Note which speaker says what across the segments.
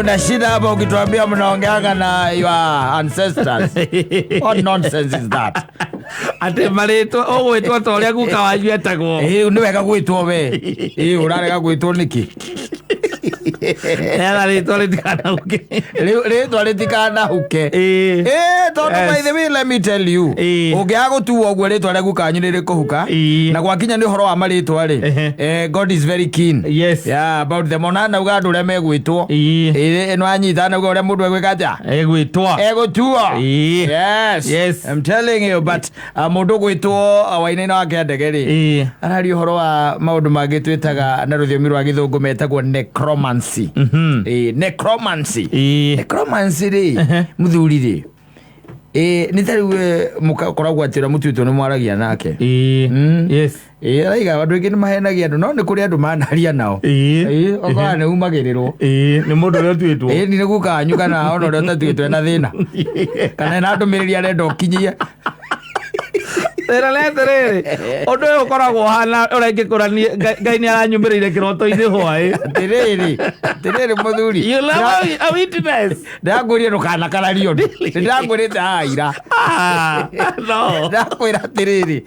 Speaker 1: una shida hapa ukituambia mnaongeanga na your ancestors. What nonsense is that?
Speaker 2: Ate marito ogwitwo toria gukawajua tagwo.
Speaker 1: Ni wega gwitwo we. Urarega gwitwo niki?
Speaker 2: Rĩtwa rĩtikanahuke.
Speaker 1: Rĩtwa rĩtikanahuke. Tondũ by the way, let me tell you, ũngĩaga gũtua ũguo rĩtwa rĩaku kanyu nĩ rĩkũhuka, na gwakinya nĩ ũhoro wa marĩtwa rĩ, God is very keen.
Speaker 2: Yes.
Speaker 1: Yeah, about them. Ona nauga andũ ũrĩa megwĩtwo. Ĩno anyita nauga ũrĩa mũndũ egwĩka atĩa? Egũtua. Yes. I'm telling you, but mũndũ gwĩtwo waina-inĩ wa kĩandege rĩ, araria ũhoro wa maũndũ mangĩ twĩtaga na rũthiomi rwa gĩthũngũ metagwo necromancy. Necromancy rĩ, mũthuri rĩ, nĩ tarĩu mũkoragwo atĩra mũtuĩtwo nĩ mwaragia nake.
Speaker 2: Yes.
Speaker 1: Araiga andũ aingĩ nĩ mahenagia andũ, no nĩ kũrĩ andũ manaria nao. Okorwo nĩ umagĩrĩrwo.
Speaker 2: Nĩ mũndũ ũrĩa ũtuĩtwo.
Speaker 1: Nĩ nĩ gukanyu kana ona ũrĩa ũtatuĩtwo ena thĩna. Kana ena ndũmĩrĩri arenda ũkinyie.
Speaker 2: Rĩrĩ ũndũ ũyũ ũkoragwo hana ũrengĩkũrania Ngai nĩ aranyumĩrĩire kĩroto-inĩ hwaĩ.
Speaker 1: Atĩrĩrĩ mũthuri,
Speaker 2: you love a witness.
Speaker 1: Ndakũria ndũkanakarario ũndũ. Ndakũrĩte haira.
Speaker 2: No.
Speaker 1: Ndakwĩra atĩrĩrĩ.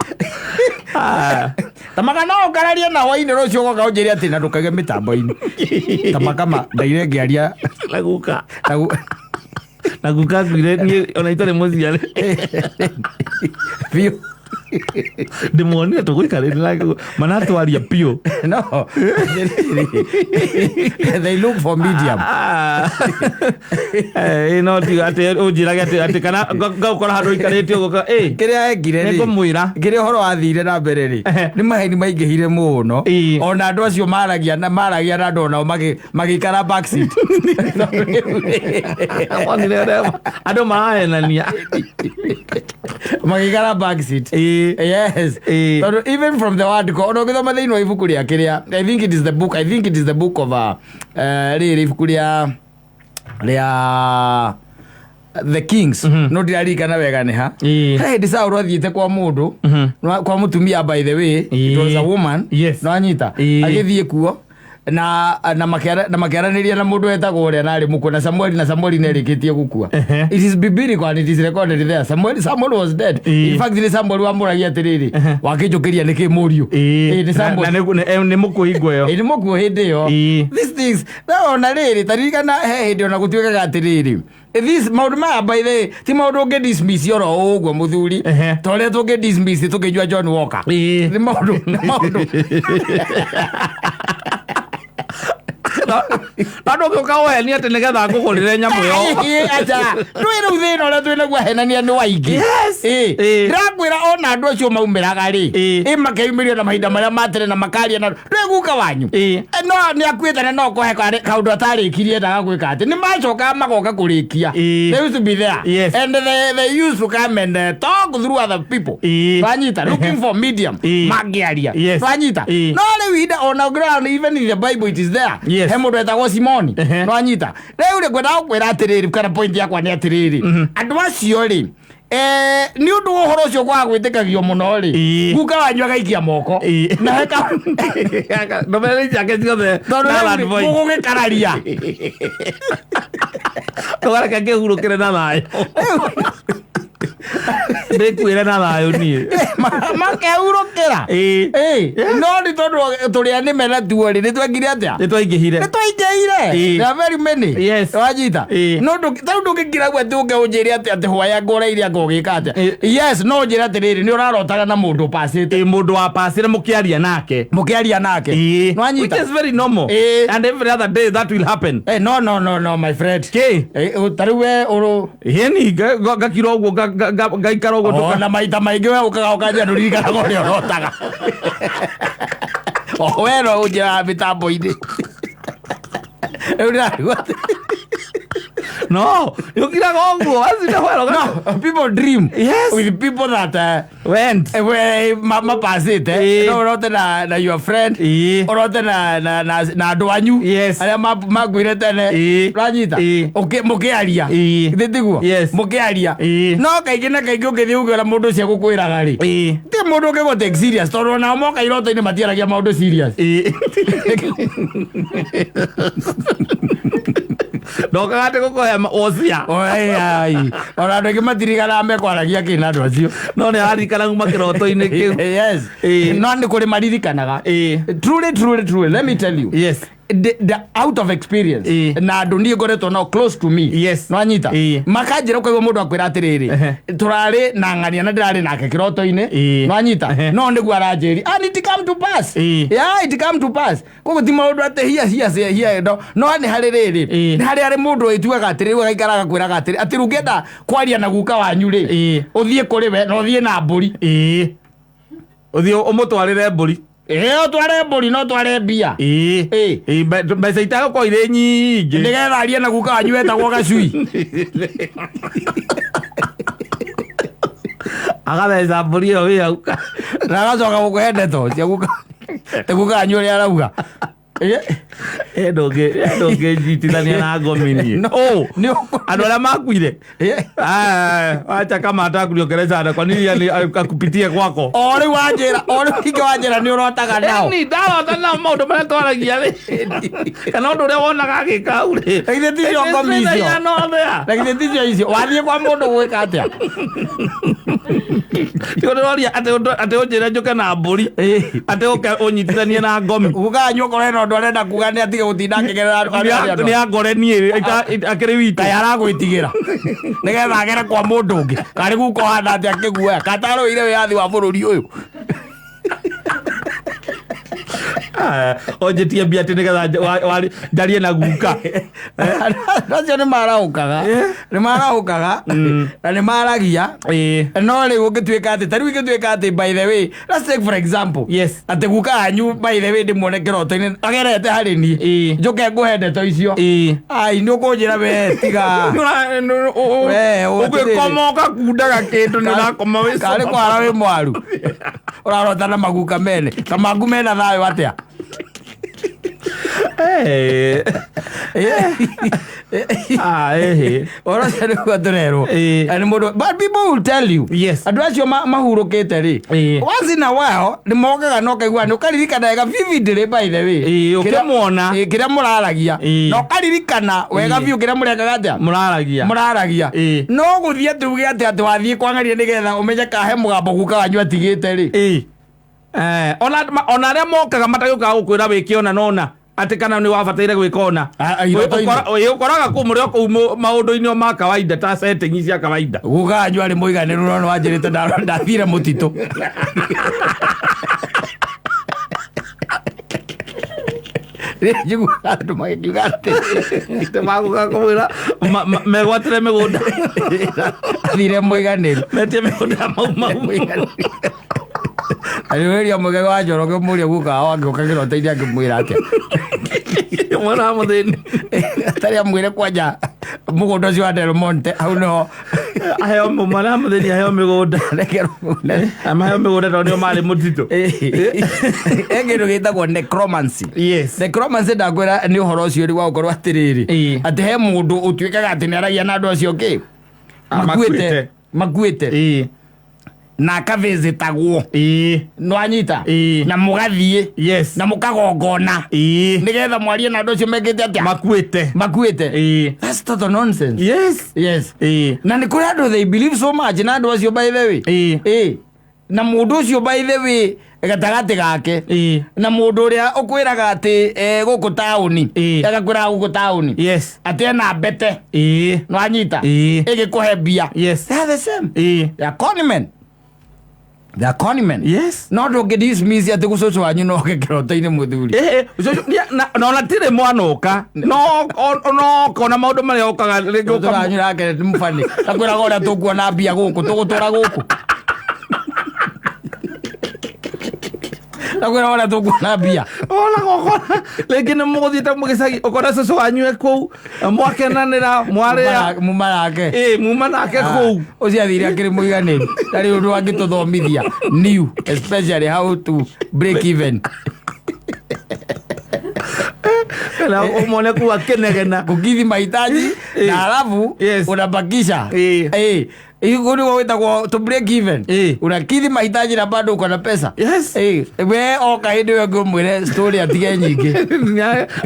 Speaker 1: Tamaka no ũkararie na hwaĩ-inĩ rũciũ ũgoka ũnjĩre atĩ na ndũkage mĩtambo-inĩ. Tamaka ndaire ngĩaria
Speaker 2: na guka gwire niĩ ona itarĩ mũciare.
Speaker 1: Biũ.
Speaker 2: Ndĩmuonire tũgũikarĩra manatwaria piũ.
Speaker 1: No. They look for medium.
Speaker 2: No tiga atĩ ũnjĩrage atĩ kana ngaũkora handũ ikarĩte ũgoka
Speaker 1: kĩrĩa ekire rĩ,
Speaker 2: nĩngũmwĩra
Speaker 1: kĩrĩa ũhoro wathire na mbere rĩ, nĩ maheni maingĩhire mũno. Ona andũ acio maragia na andũ onao magĩikara backseat.
Speaker 2: Andũ marahenania
Speaker 1: magĩikara backseat. Yes. Even from the word go, no gĩthoma thĩinĩ wa ibuku rĩa kĩrĩa, I think it is the book of rĩrĩ ibuku rĩa The Kings. No ndirarikana wega nĩ ha. Hĩndĩ Saũlũ athiĩte kwa mũndũ, kwa mũtumia, by the way, it was a woman. No anyita agĩthiĩ kuo na makĩaranĩria na mũndũ wetagwo ũrĩa narĩ mũkuo na Samuel nĩrĩkĩtie gũkua. It is biblical and it is recorded there. Samuel was dead. In fact, nĩ Samuel wamũragia atĩrĩrĩ, wakĩnjũkĩria nĩkĩ mũriũ. Nĩ Samuel
Speaker 2: nĩ mũkuo hingo ĩyo.
Speaker 1: Nĩ mũkuo hĩndĩ ĩyo. These things, ona rĩrĩ taririkana he hĩndĩ ona gũtuĩkaga atĩrĩrĩ, this maũndũ maya by the way ti maũndũ ũngĩ dismiss oro ũguo mũthuri, ta ũrĩa tũngĩ dismiss tũkĩnyua John Walker. Nĩ maũndũ
Speaker 2: Andũ gũka ũhenia atĩ nĩgetha ngũgũrĩre nyamũ yo.
Speaker 1: Acha ndũĩ rĩu thĩna ũrĩa twĩna guohenania nĩ waingĩ. Ndĩrakwĩra ona andũ acio maumĩraga rĩ, makeyumĩrio na mahinda marĩa matene na makaria na ndũĩ guka wanyu no nĩ akuĩte na no kũhe kaũndũ atarĩkirie ndaga gwĩka atĩ nĩ macokaga magoka kũrĩkia. They used to be there. And they used to come and talk through other people. Twanyita looking for medium mangĩaria. Twanyita no rĩu ihinda ona ground, even in the Bible it is there. He mũndũ etagwo Simoni. No anyita rĩu rĩ kwenda gũkwĩra atĩrĩrĩ, kana point yakwa nĩ atĩrĩrĩ, andũ acio rĩ nĩ ũndũ wa ũhoro ũcio kwaga gwĩtĩkagio mũno rĩ, guka wanyu agaikia moko na heka
Speaker 2: ndũmĩrĩri ciake ciothe
Speaker 1: mũgũgĩkararia
Speaker 2: tũgareke ngĩhurũkĩre na thayũ. Ndĩkuĩre na thayũ niĩ
Speaker 1: makehurũkĩra. No nĩ tondũ tũrĩa nĩme na tuo rĩ, nĩtwekire atĩa?
Speaker 2: Nĩtwaingĩhire.
Speaker 1: There are very many. Wanyita no tarĩu ndũngĩkira gwe atĩ ũnjĩre atĩ hwaya ngũreire ngũgĩka atĩa. Yes, no njĩre atĩrĩrĩ, nĩ ũrarotaga na mũndũ pacĩte.
Speaker 2: Mũndũ wa pacĩre mũkĩaria nake.
Speaker 1: No anyita,
Speaker 2: which is very normal. And every other day that will happen.
Speaker 1: No my friend. Tarĩu we ũrũ
Speaker 2: heni ngakira ũguo ngaikara ũguo
Speaker 1: na maita maingĩ we ũkaga ũkanjia ndũririkanaga ũrĩa ũrotaga. We no ũnjĩraga mĩtambo-inĩ.
Speaker 2: No, you kira gongo.
Speaker 1: No, people dream.
Speaker 2: Yes.
Speaker 1: With people that
Speaker 2: went.
Speaker 1: Mama pass it. No, rote na your friend. Rote na doanyu.
Speaker 2: Yes.
Speaker 1: Aya magwire tene. Ranyita. Okay, mukiaria. Nditiguo.
Speaker 2: Yes.
Speaker 1: Mukiaria. No kaingĩ na kaingĩ ũngĩthiĩ ũgĩra mũndũ cia gũkwĩraga rĩ. Ti mũndũ ũngĩgo take serious. Tondũ na moka iroto-inĩ matiaragia maũndũ serious.
Speaker 2: Ndokaga gukoya ocia.
Speaker 1: Ai. Ona ndege matirikana mekwaragia kina andu acio.
Speaker 2: No ne arikana kuma kiroto-ini kiu.
Speaker 1: Yes. No ni kuri maririkanaga. Truly, let me tell you.
Speaker 2: Yes.
Speaker 1: The out of experience na andu nie ngoretwo no close to me.
Speaker 2: Yes.
Speaker 1: No anyita makanjira ukaigwa mundu akwira atiriri turari na ngania na ndirari nake kiroto-ini. No anyita no niguo aranjiri and it come to pass. Yeah, it come to pass. Koguo ti maundu ate here no ni hari riri ni hari ari mundu ituaga atiriri agaikaraga kwiraga atiri ati rungenda kwaria na guka wanyu ri uthie kuri we no uthie na mburi.
Speaker 2: Uthie umutwarire mburi.
Speaker 1: Tware mburi no tware mbia.
Speaker 2: Mbeca itagũkorwo irĩ nyingĩ
Speaker 1: nĩgetha arie na guka wanyu wetagwo Gacui.
Speaker 2: Agatheca mbũri ĩyo wĩ hau
Speaker 1: na agacoka gũkũhe ndeto cia guka guka wanyu ũrĩa arauga.
Speaker 2: Ndũngĩnyitithania na ngomini. Andũ arĩa makuire wacha kama atakurio Ngeretha kwa nini akupitie kwako.
Speaker 1: O rĩu wanjĩra nĩ ũrotaga nao.
Speaker 2: Ni ndarota nao maũndũ marĩa twaragia rĩ. Kana ũndũ ũrĩa wonaga agĩka hau rĩ.
Speaker 1: Githĩ ticio ngomi icio. Githĩ ticio icio. Wathiĩ kwa mũndũ gwĩka atĩa?
Speaker 2: Ndĩroria atĩ ũnjĩre njũke na mbũri atĩ ũnyitithanie na ngomi.
Speaker 1: Guka wanyu okorwo hena ũndũ arenda kuga nĩ atige gũtinda akĩgerera
Speaker 2: nĩ angore niĩ akĩrĩ witũ.
Speaker 1: Kaĩ aragwĩtigĩra nĩgetha agere kwa mũndũ ũngĩ. Karĩ guka ũhana atĩ akĩguoya katarũire wĩyathi wa bũrũri ũyũ.
Speaker 2: Onjĩtie mbia atĩ nĩgetha ndarie na guka.
Speaker 1: Acio nĩ marahũkaga na nĩ maragia. No rĩu ũngĩtuĩka atĩ tarĩu ingĩtuĩka atĩ by the way let's take for example atĩ guka wanyu by the way ndĩmuone kĩroto-inĩ agerete harĩ niĩ njũke ngũhe ndeto icio. Ai nĩ ũkũnjĩra we tiga
Speaker 2: ũgĩkomoka kundaga kĩndũ nĩ ũrakoma wĩ
Speaker 1: karĩ kwara wĩ mwaru ũrarota na maguka mene kamangu mena thayũ atĩa. But people will tell you andu acio mahurũkĩte rĩ once in a while nĩ mokaga no kaigua nĩ ũkaririkana wega vividly by the way
Speaker 2: ũkĩmuona
Speaker 1: kĩrĩa mũraragia na ũkaririkana wega biũ kĩrĩa mũrekaga atĩa mũraragia no gũthiĩ tuge atĩ wathiĩ kwangaria nĩgetha ũmenye kahe mũgambo guka wanyu atigĩte rĩ.
Speaker 2: Ona arĩa mokaga matagĩũkaga gũkwĩra wĩkĩona nona atĩ kana nĩ wabataire gwĩka ona ũkoraga kũmũrĩa kũu maũndũ-inĩ ma kawaida ta setting cia kawaida.
Speaker 1: Guka wanyu arĩ mũiganĩru no wanjĩrĩte ndathire mũtitũ. Njiguaga andũ magĩkiuga atĩ
Speaker 2: magũka kũmwĩra megwatĩre mĩgũnda
Speaker 1: thire mũiganĩru
Speaker 2: metie mĩgũnda mau.
Speaker 1: Ariweria mũgega wa Njoroge mũria guka wao angĩũka kĩroto-inĩ angĩmwĩra atĩa.
Speaker 2: Mwana wa mũthĩni
Speaker 1: atarĩ amwĩre kwanja mũgũnda ũcio wa Del Monte hau nĩho
Speaker 2: aheo mwana wa mũthĩni aheo mĩgũnda amaheo mĩgũnda tondũ nĩo marĩ mũtitũ.
Speaker 1: Kĩndũ gĩtagwo necromancy. Necromancy ndakwĩra nĩ ũhoro ũcio wa gũkorwo atĩrĩrĩ atĩ he mũndũ ũtuĩkaga atĩ nĩ aragia na andũ acio makuĩte na akavizitagwo no anyita na mũgathiĩ na mũkagongona nĩgetha mwarie na andũ acio mekĩte atĩa makuĩte. That's total nonsense. Na nĩ kũrĩ andũ they believe so much na andũ acio by the way na mũndũ ũcio by the way gatagatĩ gake na mũndũ ũrĩa ũkwĩraga atĩ gũkũ taũni agakwĩraga gũkũ taũni atĩ ena mbete no anyita ĩgĩkũhe mbia. They are the same. They are conmen. No ndũngĩ dismiss atĩ gũcũcũ wanyu no oke kĩroto-inĩ mũthuri.
Speaker 2: Na ona tirĩ mwana ũka no kona maũndũ marĩa ũkaga
Speaker 1: rĩngĩ wanyu nake nĩ mũbani akwĩraga ũrĩa tũkuona mbia gũkũ tũgũtũra gũkũ nakwĩra ũrĩa tũkuona mbia
Speaker 2: ona gũkona rĩngĩ nĩ mũgũthiĩte mũgĩcagi ũkona cũcũ wanyu kũu mwakenanĩra mwarĩa muma nake kũu
Speaker 1: ũcio athire akĩrĩ mũiganĩru tarĩ ũndũ angĩtũthomithia new especially how to break even.
Speaker 2: kana umone kuwa kenegena
Speaker 1: kukidhi mahitaji na alafu unabakisha hiyo ni waweza kwa to break even unakidhi mahitaji na bado uko na pesa we okaidi wewe ngomwire story atige nyingi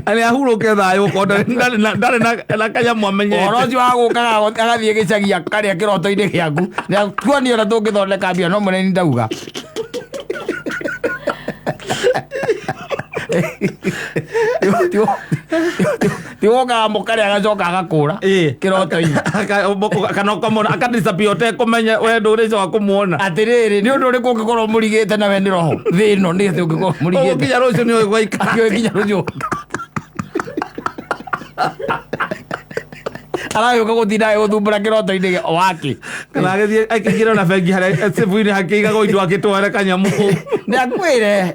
Speaker 2: ani ahuruke thayo ko ndare na kanya mwamenye
Speaker 1: oroji wago kaga agathie gicagia karia kiroto-ini giaku na tuoni ona tungithondeka mbia no muneni ndauga Tiwoga mukari agacoka agakura kiroto-ini
Speaker 2: kana ukamona akadisappear utekumenya we nduricoka kumuona
Speaker 1: atiriri ni undu uriku ungikorwo murigite na we ni roho thino ni ati ungikorwo murigite
Speaker 2: nginya rucio ni gwaika
Speaker 1: nginya rucio arayoka guthinda guthumbura kiroto-ini wake
Speaker 2: kana agithie akingire na bengi haria sefu-ini hakiigaga indo agitware kanyamu
Speaker 1: niakwire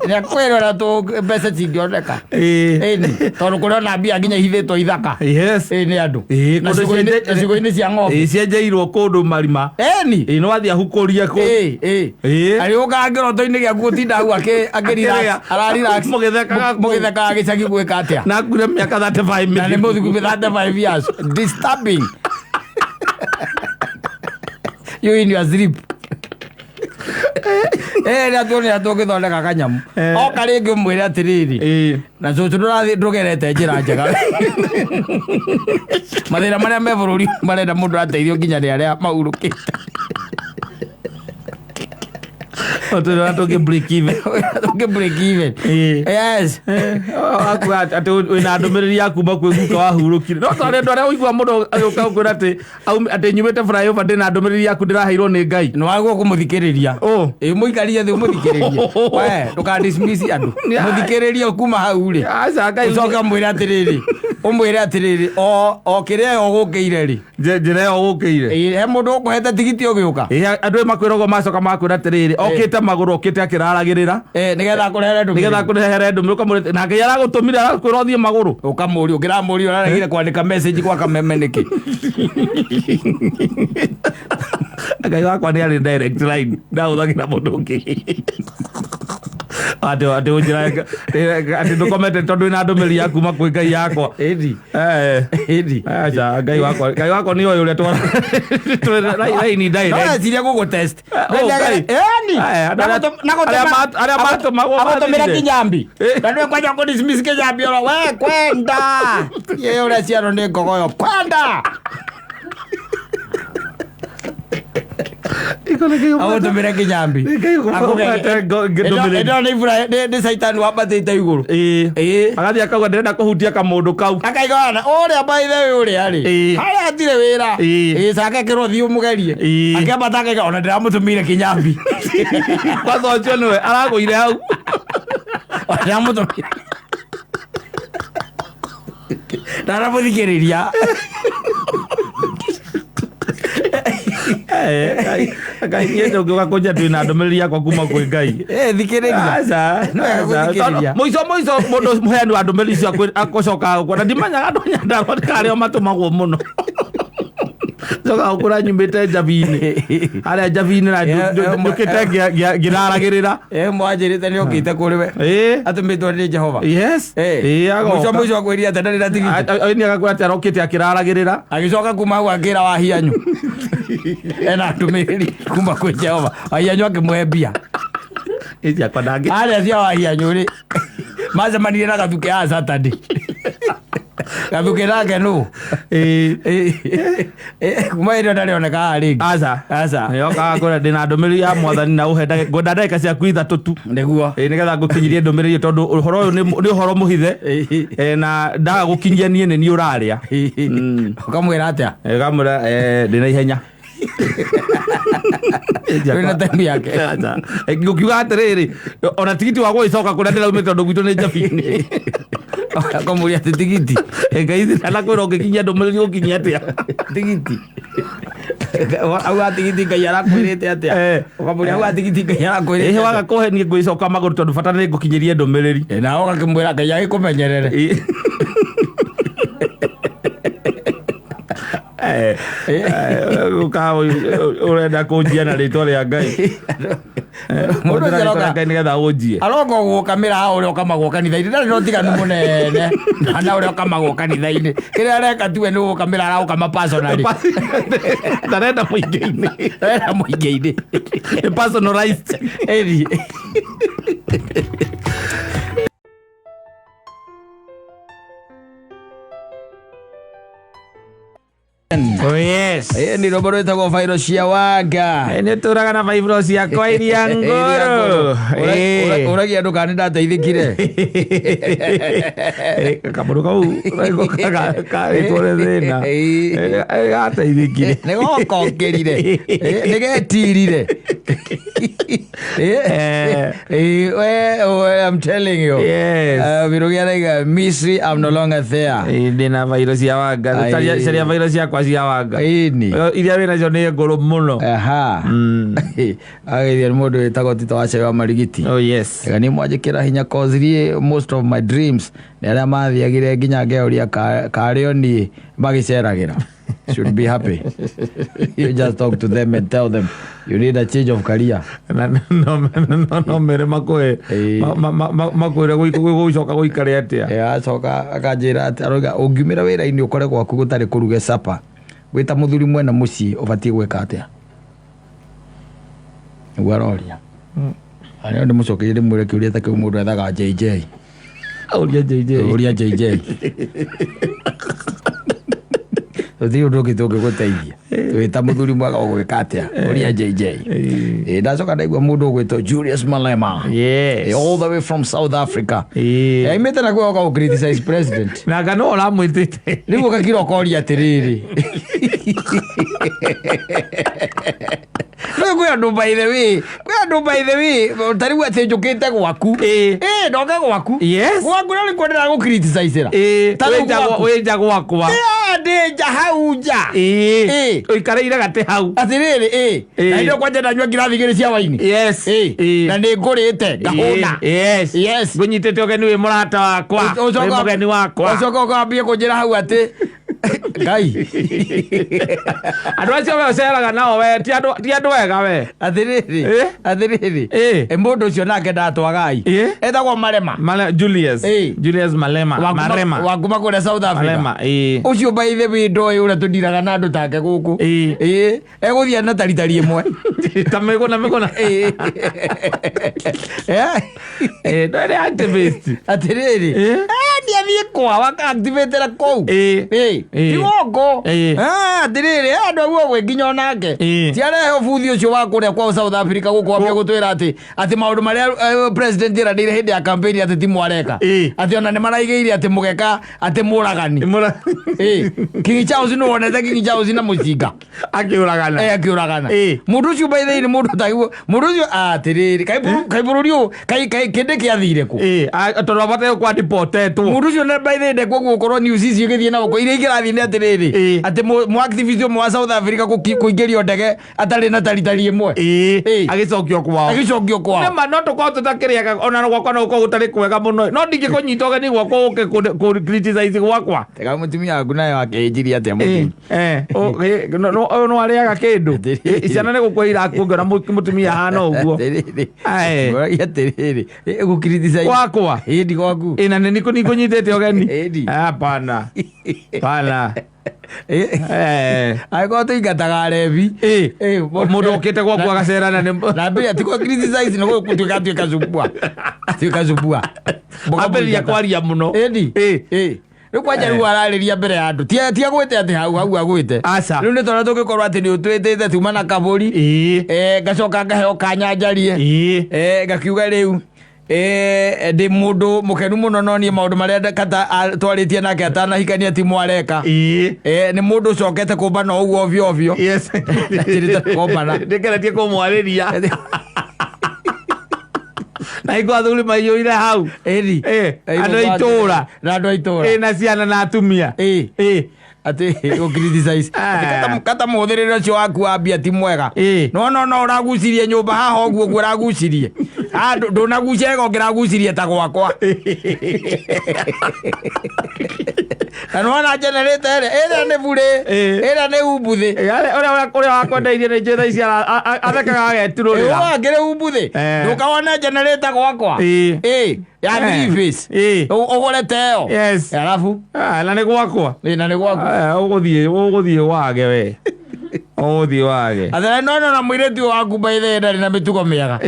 Speaker 1: ona tu mbeca cingioneka ni tondu kuriona mbia nginya ihithitwo ithaka ni andu na cigo-ini cia ng'ombe
Speaker 2: cienjeirwo kundu marima
Speaker 1: ni
Speaker 2: no athia hukurie ku
Speaker 1: ariuka kiroto-ini giaku gutinda hau ararelax mugithekaga gicagi gwika atia
Speaker 2: na kure miaka 35
Speaker 1: na ni muthiku 35 years disturbing you in your sleep na tuone atugithondeka kanyamu oka ringi umwire atiriri na cucu ndugerete njira njega mathina maria me bururi marenda mundu ateithio nginya ni aria maurukite
Speaker 2: Atoke break even.
Speaker 1: Yes.
Speaker 2: Ati wina ndumiriri yaku makwiguka wahurukire. No tore ndore uigwa mundu aguka ukwira ati nyumite flyover ndina ndumiriri yaku ndiraheirwo ni Ngai.
Speaker 1: No wago kumuthikiriria. Muikarie thi umuthikiririe. We nduka dismiss andu. Muthikiririe kuma hau ri.
Speaker 2: Aca Ngai
Speaker 1: ucoka mwira atiriri. Umwire atiriri o kiria ugukiire ri.
Speaker 2: Njira ugukiire.
Speaker 1: He mundu ukuhete tigiti ugiuka.
Speaker 2: Andu makwiragwo macoka makwira atiriri okite maguru okite akiraragirira
Speaker 1: nigetha
Speaker 2: kurehere ndumiri ukamurite nake yaragutumire arakwira uthie maguru
Speaker 1: ukamuri ukiramuri araregire kwandika message kwa kameme niki
Speaker 2: Ngai wakwa ni ari direct line ndauthagira mundu ungi ati unjira ati ndukomete tondu ina ndumiri yaku makwi Ngai yakwa
Speaker 1: edi
Speaker 2: acha Ngai wakwa ni oyo uria twara line direct
Speaker 1: no tiria gugu test
Speaker 2: ni aria
Speaker 1: matumira kinyambi ndandu kwaja ku dismiss kinyambi ora we kwenda ye ura ciaro ni ngogoyo kwenda agutumire kinyambi ndo ni fura ni saitani wambatite iguru
Speaker 2: agathi akauga ndirenda kuhutia kamundu kau
Speaker 1: akaigana uria baithe uria ri haria atire wira cake kirothi umugerie akiambata akaiga ona ndiramutumire kinyambi
Speaker 2: kwanza ucio niwe aragwire hau
Speaker 1: ndiramutumire ndaramuthikiriria
Speaker 2: Ngai niende ungiuka kunja twina ndumiriri yakwa kuma kwi Ngai
Speaker 1: thikiriria
Speaker 2: muico mundu muheani wa ndumiriri icio akocoka kuona ndimanyaga andu nyandarua kario matumagwo muno coka ukura nyumite Njabi-ini haria Njabi-ini na ndukite ngiraragirira
Speaker 1: mwanjirite ni okite kuri we atumitwo ni Jehova muico akwiria ati ndarira tigiti
Speaker 2: ni agakwira ati arokite akiraragirira
Speaker 1: agicoka kuma hau akira wahianyu ena ndumiriri kuma kwi Jehova wahianyu akimwe mbia aria cia wahianyu ri macemanire na gathuke a Saturday gathuke nake nu kuma irio ndarioneka ringi
Speaker 2: aca yokaga kwira ndina ndumiriri ya mwathani na uhe ngwenda ndagika ciaku ithatu tu
Speaker 1: niguo
Speaker 2: nigetha ngukinyirie ndumiriri tondu uhoro uyu ni uhoro muhithe na ndaga gukinyia nie ni uraria
Speaker 1: ukamwira atia
Speaker 2: ukamwira ndina ihenya
Speaker 1: wina time yake
Speaker 2: ngukiuga atiriri ona tigiti wa gwicoka kuria ndiraumite tondu gwitu ni Njabi-ini
Speaker 1: akamuria ati tigiti
Speaker 2: Ngai alakwira ungikinyia ndumiriri ukinyia atia
Speaker 1: tigiti au atigiti Ngai arakwirite atia ukamuria au atigiti Ngai arakwirite
Speaker 2: waga kuhe ni ngwicoka maguru tondu bata ni ngukinyirie ndumiriri
Speaker 1: na ukakimwira Ngai agikumenyerere
Speaker 2: Ukao urenda kunjia rĩtwa rĩa Ngai. Mũndũ ũroka Ngai nĩgetha ũnjie.
Speaker 1: Aroka gũkamĩra hao ũrĩa ũkamagwo kanitha-inĩ. Ndarĩ na ũtiganu mũnene. Na ũrĩa ũkamagwo kanitha-inĩ. Kĩrĩa areka tuwe nĩ gũkamĩra araũkama personally.
Speaker 2: Ndarenda mũingĩ-inĩ.
Speaker 1: Ndarenda mũingĩ-inĩ.
Speaker 2: Personalized.
Speaker 1: Eri.
Speaker 2: Oh yes.
Speaker 1: Ni roboro itagwo virus cia wanga.
Speaker 2: Nĩ tũraga na virus ya kwa iria ngoro.
Speaker 1: Ũragia andũ kana ndateithĩkire.
Speaker 2: Kamũndũ kau karĩtũre thĩna. Gateithĩkire.
Speaker 1: Nĩ gokongerire. Nĩ getirire. I'm telling you.
Speaker 2: Yes.
Speaker 1: Virugia Misri, I'm no longer there.
Speaker 2: Ndĩna virus ya wanga. Caria virus ya kwa cia wanga. Iria wĩna cio nĩ ngũrũ mũno.
Speaker 1: Aha. Agithia mũndũ wĩtagwo Tito wa Marigiti.
Speaker 2: Oh yes.
Speaker 1: Ni mwanjĩkĩra hinya cause most of my dreams nĩ arĩa mathiagire nginya ngeuria karĩo niĩ magĩceragĩra. Should be happy. You just talk to them and tell them you need a change of career.
Speaker 2: No mere makwĩre gũcoka gũikare atĩa.
Speaker 1: Acoka akanjĩra atĩ aroiga ũngiumĩra wĩra-inĩ ũkore gwaku gũtarĩ kũruge capa wĩta mũthuri mwena mũciĩ ũbatiĩ gwĩka atĩa. Nĩguo aroria. Arĩa ndĩmũcokeire ndĩmwĩre kĩũria ta kĩu mũndũ ethaga JJ. Ũria JJ. Ũthiĩ ũndũ ũngĩ tũngĩgũteithia. Wĩta mũthuri mwega ũgwĩka atĩa. Ũria JJ. Ndacoka ndaigua mũndũ ũgwĩtwo Julius Malema.
Speaker 2: Yes.
Speaker 1: All the way from South Africa. Aimĩte na gũka criticize president.
Speaker 2: Na ngano ũramwĩtĩte.
Speaker 1: Rĩu ũkakira ũkoria atĩrĩrĩ. Kwĩ andũ by the way, tari atĩ njũkĩte gwaku. Ndoke gwaku.
Speaker 2: Yes.
Speaker 1: Gwaku nĩ kwendera gũcriticize-ra.
Speaker 2: Wĩnja gwakwa.
Speaker 1: Ndĩnja hau nja.
Speaker 2: Ũikareire gatĩ hau.
Speaker 1: Atĩrĩrĩ, na ndio kwanja ndanyua ngirathi igĩrĩ cia waini.
Speaker 2: Yes.
Speaker 1: Na nĩ ngũrĩte ngahũna.
Speaker 2: Yes. Ngũnyitĩte ũgeni wĩ mũrata wakwa. Wĩ mũgeni wakwa.
Speaker 1: Ũcoka ũkambia kũnjĩra hau atĩ Ngai.
Speaker 2: Andũ acio we ũceraga nao we ti andũ wega we.
Speaker 1: Atĩrĩrĩ. Mũndũ ũcio nake ndatwagai. Etagwo Malema.
Speaker 2: Julius Malema.
Speaker 1: Wakuma kũrĩa South Africa.
Speaker 2: Malema.
Speaker 1: Ũcio by the way ndoĩ ũrĩa tũndiraga na andũ take gũkũ. Egũthiĩ na taritari ĩmwe.
Speaker 2: Ta mĩgũna. Ndũrĩ activist.
Speaker 1: Atĩrĩrĩ. Nĩathiĩ kwa waka-activate-ra kũu. Tigoko. Atĩrĩrĩ andũ aguo gwĩ nginya onake. Tiarehe ũbuthi ũcio wa kũrĩa kwa South Africa gũkũ ambia gũtwĩra atĩ maũndũ marĩa president eranĩire hĩndĩ ya campaign atĩ ti mwareka. Atĩ ona nĩ maraigĩire atĩ mũgeka atĩ mũragani. King Charles nĩ wonete King Charles na mũcinga. Akĩũragana. Mũndũ ũcio by the way nĩ mũndũ taguo. Mũndũ ũcio atĩrĩrĩ kaĩ bũrũri ũyũ kĩndĩ kĩathire kũ.
Speaker 2: Tondũ abataire kwa deportetwo.
Speaker 1: Mũndũ ũcio by the way ndekwo gũkorwo news ici igĩthiĩ na gũkũ iria igĩrathiĩ nĩ atĩrĩrĩ atĩ mũ-activist ũmwe wa South Africa kũingĩrio ndege atarĩ na taritari ĩmwe.
Speaker 2: Agĩcokio kwao. Nĩma no tũkorwo tũtakĩrĩaga ona gwakwa no gũkorwo gũtarĩ kwega mũno. No ndingĩkũnyita ũgeni gwakwa ũke kũ-criticize gwakwa.
Speaker 1: Tega mũtumia waku nayo akĩnjiria atĩa mũtumia.
Speaker 2: Ũyũ no arĩaga kĩndũ. Ciana nĩ gũkua irakuonga mũtumia hana ũguo.
Speaker 1: Atĩrĩrĩ gũ-criticize
Speaker 2: gwakwa.
Speaker 1: Ĩndi gwaku.
Speaker 2: Na nĩ nikũnyitĩte ũgeni. Hapana.
Speaker 1: Agĩkorwo tũingataga arebi.
Speaker 2: Mũndũ ũkĩte gwaku agacerana
Speaker 1: na mbere atikwo criticize nĩ gũtuĩka zubua.
Speaker 2: Ambĩrĩria kwaria mũno.
Speaker 1: Rĩu kwanja rĩu ararĩria mbere ya andũ. Ti agwĩte atĩ hau agwĩte. Rĩu nĩ tondũ tũngĩkorwo atĩ nĩ ũtwĩtĩte tuma na kabũri. Ngacoka ngaheo kanya njarie. Ngakiuga rĩu ndĩ mũndũ mũkenu mũno no niĩ maũndũ marĩa twarĩtie nake atanahikania ti mwareka. Nĩ mũndũ ũcokete kũmba no ũguo ovyo.
Speaker 2: Ndĩkeretie kũmwarĩria. Na iko athuri maiyũire hau. Andũ a itũũra. Na ciana na atumia.
Speaker 1: Atĩ gũ-criticize. Kata mũhũthĩrĩre ũcio waku wambia ti mwega. No ũragucirie nyũmba haha ũguo ũragucirie. Ndonagucia ngiragucirie ta gwakwa na nona generator ĩrĩa nĩ burĩ ĩrĩa nĩ umbuthĩ
Speaker 2: ũrĩa wakwendeirie nĩ njĩra ici athekaga agetirũrĩra
Speaker 1: ngĩrĩ umbuthĩ ndũkawone generator gwakwa ya 3 phase ũgũrĩte ĩyo alafu
Speaker 2: na nĩ gwakwa
Speaker 1: na nĩ gwakwa
Speaker 2: ũgũthiĩ wage we ũgũthiĩ wage
Speaker 1: athera nono na mũirĩtu waku baithe ndarĩ na mĩtugo mĩega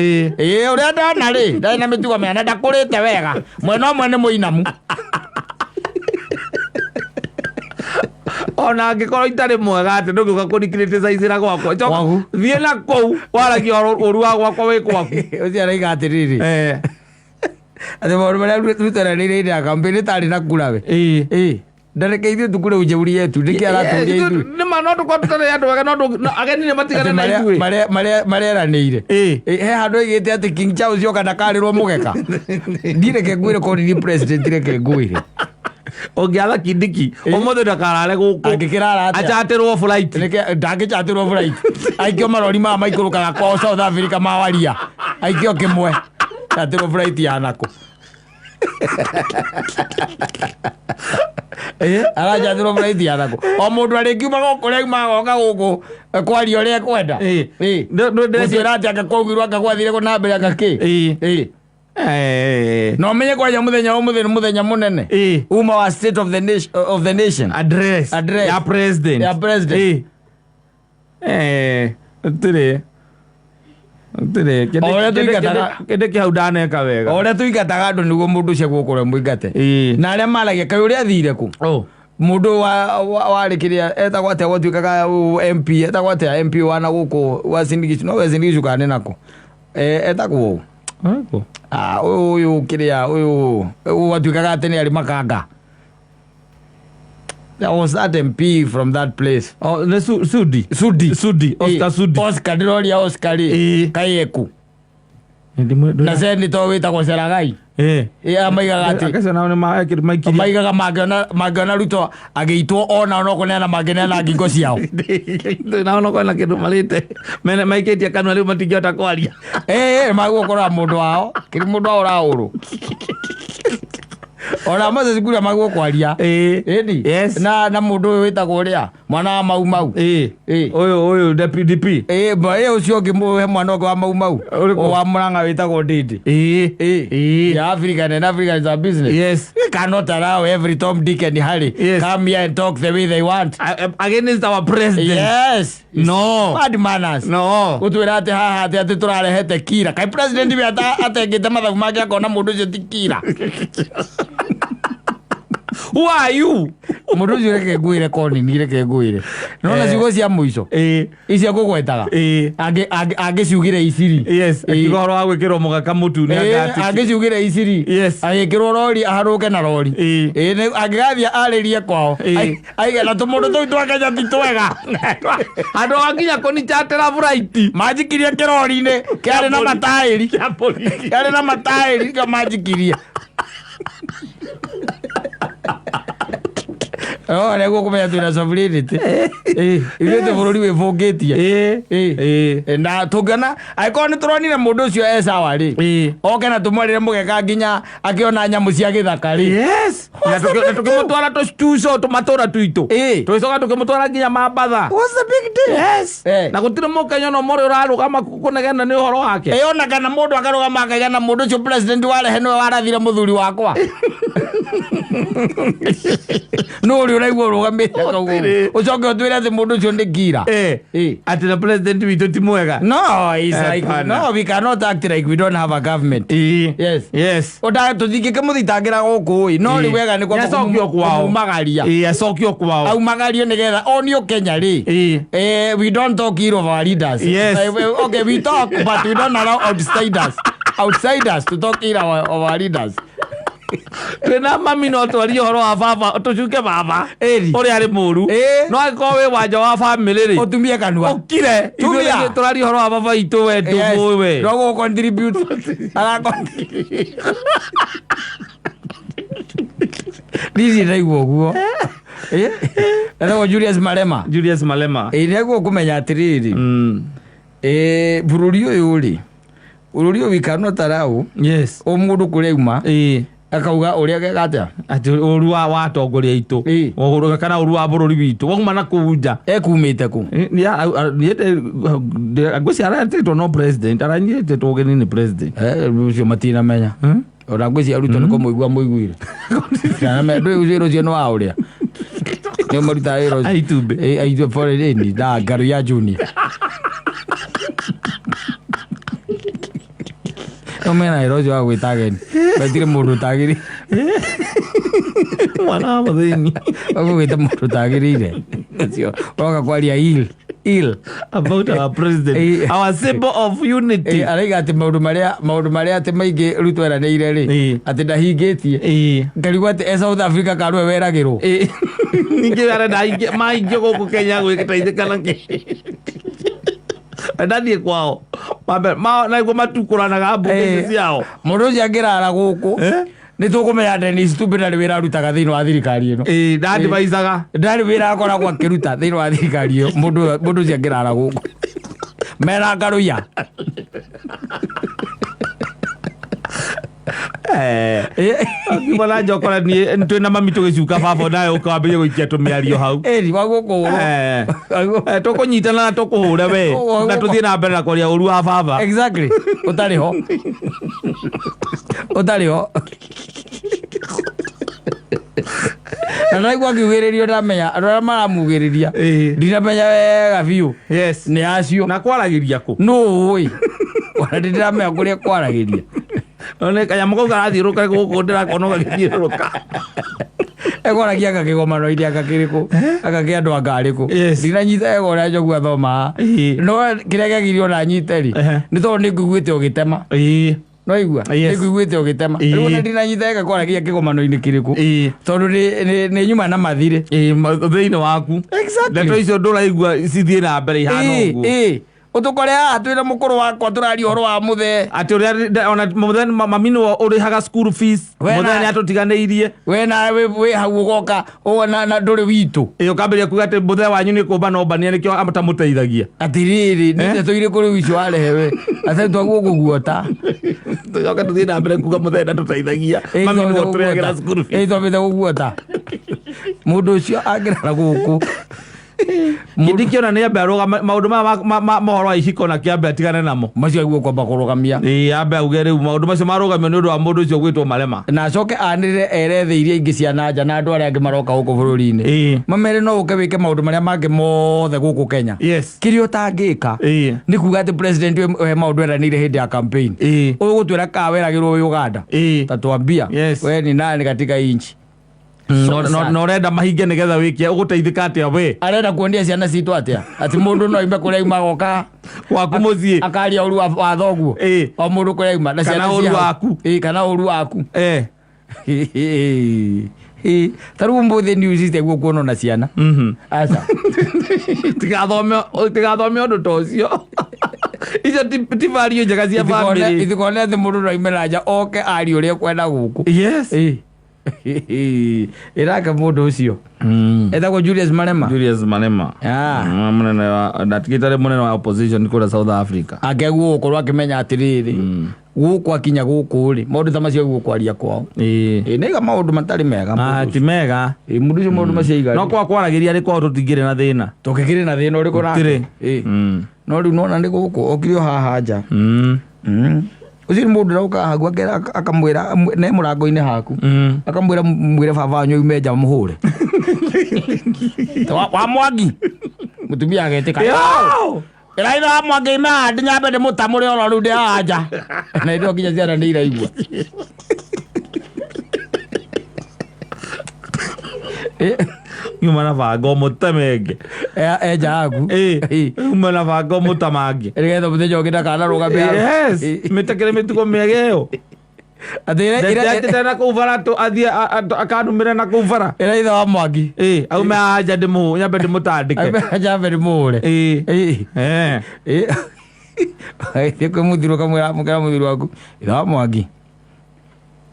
Speaker 1: ũrĩa ndona rĩ ndarĩ na mĩtugo mĩega na ndakũrĩte wega mwena ũmwe nĩ mũinamu
Speaker 2: ona angĩkorwo itarĩ mwega atĩ ndũngĩũka kũrikirĩtĩcaicĩra gwakwa thiĩ na kũu waragia ũru wa gwakwa wĩ kwaku
Speaker 1: ũcio araiga atĩrĩrĩ atĩ maũndũ marĩa rutanaĩire ĩrĩa kambĩ tarĩ na kura we ndareke ithuĩ tukure ujeuri yetu ndĩkĩ aratũria ithuĩ
Speaker 2: nĩma no tũkorwo tũtarĩ andũ wega no ageni nĩ matigane na ithuĩ
Speaker 1: marĩeranĩire he handũ oigĩte atĩ King Charles yoka ndakarĩrwo mũgeka ndireke ngwĩre korwo ni president ndireke ngwĩre
Speaker 2: ũngĩatha Kindiki ũmũthĩ ndakarare gũkũ
Speaker 1: angĩkĩrara atĩa
Speaker 2: achatĩrwo flight
Speaker 1: ndangĩchatĩrwo flight aikio marori maya maikũrũkaga kwao South Africa mawaria aikio kĩmwe chatĩrwo flight ya nako arajathirwo flight ya nako o mũndũ arĩkiumaga kũrĩa aumaga goka gũkũ kwaria ũrĩa ekwenda gũtuĩra atĩ angĩkwaugirwo angĩgwathire na mbere angĩkĩ no menye kwaja muthenya ũmũthĩ nĩ mũthenya mũnene uma wa state of the nation
Speaker 2: address ya president tĩrĩ kĩndĩ kĩhau ndaneka wega
Speaker 1: o ũrĩa tũingataga andũ nĩguo mũndũ ũcio gũkũrĩa mũingate na arĩa maragia kaĩ ũrĩa athire kũ mũndũ warĩ kĩrĩa etagwo atĩa gwatuĩkaga MP etagwo atĩa MP wana gũkũ wa Sindigicu no we Sindigicu kana nĩ nako etagwo ũyũ kĩrĩa ũyũ watuĩkaga atĩ nĩ arĩ makanga. There was that MP from that place.
Speaker 2: Oh, Sudi. Oscar Sudi.
Speaker 1: Oscar ndiroria Oscar Kayeku. Na senator wĩtagwo Seragai. Amaigaga atĩ
Speaker 2: akasana nĩ maikiri
Speaker 1: maigaga mangĩona Ruto agĩitwo ona kũneana mangĩneana ngingo ciao
Speaker 2: na ona kwana kĩndũ marĩte maikĩtie kanua rĩu matingĩhota kwaria
Speaker 1: magũkorwo mũndũ wao kĩrĩ mũndũ wao ũraũrũ ona Moses Kuria magwo kwaria na mũndũ ũyũ wĩtagwo ũrĩa mwana wa Mau
Speaker 2: ũyũ DP
Speaker 1: ũcio ũngĩ mwana ũngĩ wa Mau wa Murang'a wĩtagwo Ndindi ya African and African is a business. We cannot allow every Tom, Dick and Harry come here and talk the way they want
Speaker 2: against our president.
Speaker 1: Yes,
Speaker 2: no
Speaker 1: bad manners.
Speaker 2: No
Speaker 1: utwira ati haha ati turarehete kira kai president we atengete mathabu make akona mundu ucio ti kira.
Speaker 2: Who are you?
Speaker 1: Mundu ucio reke ngwire koni ni reke ngwire nona ciugo cia muico icio ngugwetaga angĩciugire iciri
Speaker 2: akigoro wa gwĩkĩrwo mũgaka mũtune
Speaker 1: angĩciugire iciri agĩkĩrwo rori aharũke na rori angĩgathia arĩrie kwao aige na tũmũndũ tũu twa Kenya ti twega
Speaker 2: andũ anginya kũnichatĩra flight
Speaker 1: manjikirie kĩrori-inĩ kĩarĩ na mataĩri kĩarĩ na mataĩri kĩo manjikirie nĩguo kũmenya twĩna sovereignty ithuĩ bũrũri wĩbũngĩtie na tũngĩona angĩkorwo nĩ tũronire mũndũ ũcio esawa rĩ oke na tũmwarĩre mũgeka nginya akĩona nyamũ cia gĩthaka rĩ
Speaker 2: na tũkĩmũtwara tũcuco tũmatũra tuitũ tũgĩcoka tũkĩmũtwara nginya mambatha na gũtirĩ mũkenya no mori ũrarũgama kũnegena nĩ ũhoro wake
Speaker 1: ona kana mũndũ akarũgama akagena mũndũ ũcio president warehe nĩwe warathire mũthuri wakwa no uri ũraigua ũrũgamĩte ũcoke ũtwĩre atĩ mũndũ ũcio nĩ kira
Speaker 2: atĩ na president witũ ti mwega.
Speaker 1: No, we cannot act like we don't have a government. Yes. Tũthingĩke mũthitangĩra gũkũ no rĩ wega nĩ
Speaker 2: kũmumagaria acokio kwao
Speaker 1: aumagario nĩgetha onio Kenya rĩ we don't talk ill of our leaders. Okay, we talk but we don't allow outsiders to talk ill of our leaders.
Speaker 2: Twĩna mami no twarie ũhoro wa baba tũcuke baba ũrĩa arĩ mũru no angĩkorwo wĩ wanja wa family rĩ
Speaker 1: ũtumie kanua
Speaker 2: ũkire ithuĩ tũrarie ũhoro wa baba itũ we ndũmũĩ we
Speaker 1: no contribute Dizi ndaigua ũguo Julius Malema
Speaker 2: nĩguo
Speaker 1: nĩguo kũmenya atĩrĩrĩ bũrũri ũyũ rĩ Ururio wikano tarau.
Speaker 2: Yes.
Speaker 1: O mundu kuria uma. Akauga uria gata.
Speaker 2: Ati urua wa tongoria itu. Oruga kana urua bururi bitu. Waguma na kuja.
Speaker 1: Kumite ku.
Speaker 2: Niete agwesi ara te no president. Ara niete to geni ni president.
Speaker 1: Ucio matina menya. Ora gwesi aruto niko muigwa muiguire. Kana me do uzero cio no auria. Nyo marita ero.
Speaker 2: Aitumbe.
Speaker 1: Aitu for ni da Garia Junior. Omena erojo wa gwitageni. Betire mundu tagiri.
Speaker 2: Mwana muthini.
Speaker 1: Ogo gwita mundu tagirire. Cio. Oga kwaria ill
Speaker 2: about our president. Our symbol of unity.
Speaker 1: Araiga ati maundu maria ati maingi rutwera ne ire ri. Ati ndahingitie. Ngarigwa ati South Africa karwe weragirwo.
Speaker 2: Ninge ara ndahingi maingi guku Kenya gwikitaithikana ke. Ndani kwao. Na iguo matukuranaga mbunge ciao.
Speaker 1: Mundu ucio angirara guku. Ni tukumenya Dennis Tubira ni wira rutaga thiini wa thirikari ino.
Speaker 2: Ndandi baisaga.
Speaker 1: Ndari wira akoragwo akiruta thiini wa thirikari iyo. Mundu ucio angirara guku. Mena ngaruya.
Speaker 2: Akibala jokora ni ntwina mami tugicuka babo nayo ukambia guikia tumiario hau.
Speaker 1: Eri waguko.
Speaker 2: Tukunyitana na tukuhure we. Na tuthie na mbere na kwaria uru wa baba.
Speaker 1: Exactly. Utari ho. Anaigwa kiugiririo ndamenya arora maramugiriria. Ndinamenya wega biu.
Speaker 2: Yes.
Speaker 1: Ni acio.
Speaker 2: Na kwaragiria ku.
Speaker 1: No oi. Ora ndinamenya kuria kwaragiria.
Speaker 2: One kaya mukoga athiruka guku ndirakona gagithiruka.
Speaker 1: Egoragia gakigomano iria gakiriku agakia andu angariku ndinanyita egora njogu athoma no kiria giagirio na nyiteri ni tondu ni nguiguite ugitema no igua ni nguiguite ugitema riu ndinanyita egakoragia kigomano-ini kiriku tondu ni nyuma na mathire
Speaker 2: thiini waku ndeto icio nduraigua cithie na mbere ihana uguo
Speaker 1: utukore atwira mukuru wakwa turari horo wa muthe
Speaker 2: ati uria ona muthe mamino urihaga school fees muthe ni atutiganeirie
Speaker 1: we na we hau ugoka na nduri witu
Speaker 2: ukambiria kuga ati muthe wanyu ni kumba no bania nikio amata muteithagia
Speaker 1: atiriri ni tuire kuri wicu arehewe ase twaguo guguota
Speaker 2: tuyoka tuthie na mbere kuga muthe na tuteithagia mamino turihagira school fees
Speaker 1: twabitha guguota mundu ucio angirara guku
Speaker 2: Kidikiona ni ambe aroga maundu ma mohoro wa ihiko na kiambe atigane namo
Speaker 1: macio aiguo kwamba kurugamia
Speaker 2: ambe auge riu maundu macio marugamio ni undu wa mundu ucio gwitwo marema
Speaker 1: na acoke anire erethe iria ingi cia nanja na andu aria angi maroka guku bururi-ini mamere no uke wike maundu maria mangi mothe guku Kenya kiria utangika ni kuga ati president we maundu eranire hindi ya campaign ugutwira ka weragirwo wi Uganda tatwambia we ni nani katika inchi
Speaker 2: no renda mahinge nigetha wikia uguteithika atia we
Speaker 1: arenda kuondia ciana citu atia ati mundu no imbe kuria ima goka
Speaker 2: waku muthie
Speaker 1: akaria uru wa thoguo o mundu kuria ima na
Speaker 2: ciana uru waku
Speaker 1: kana uru waku taru mbuthi news iteguo kuona na ciana aca
Speaker 2: tigathome undu ta ucio icio ti vario njega cia family
Speaker 1: ithikone thi mundu no imera nja oke ari uria kwenda guku iraka mundu ucio etagwo Julius Malema munene wa ndatigitare munene wa opposition kura South Africa akeguo gukorwo akimenya atiriri guku akinya guku ri maundu ta macio guku kwaria kwao niga maundu matari mega
Speaker 2: ti mega
Speaker 1: mundu ucio maundu macio igari
Speaker 2: no kwa kwaragiria ri kwao tutingire na thina
Speaker 1: tukigire na thina uri kurake no riu nona ndi guku okirio haha nja ucio mundu rauka hagu akamwira ne murango-ini haku akamwira mwire baba wanyu ume nja muhure wa Mwangi mutumia agetika iraitha wa Mwangi ima ndinyambe ndi mutamure oro riu ndi haha nja na indo nginya ciana ni iraigua
Speaker 2: nyuma na vango mutemenge
Speaker 1: eja haku
Speaker 2: nyuma na vango mutamange
Speaker 1: rigetha muthenya ungi ndakana rugamia
Speaker 2: mitekere mitugo miegeo atire tena kuvara to athia akanumire na kuvara
Speaker 1: iraitha wa Mwangi
Speaker 2: aume haja ndimu nyambe ndimutandike
Speaker 1: nyambe ndimuhure kwe muthiru kamwira mukira muthiru waku itha wa Mwangi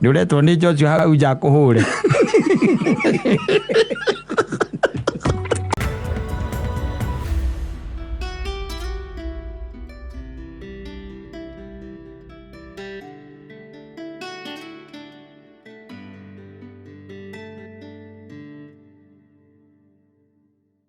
Speaker 1: ni uretwo ni George hau nja kuhure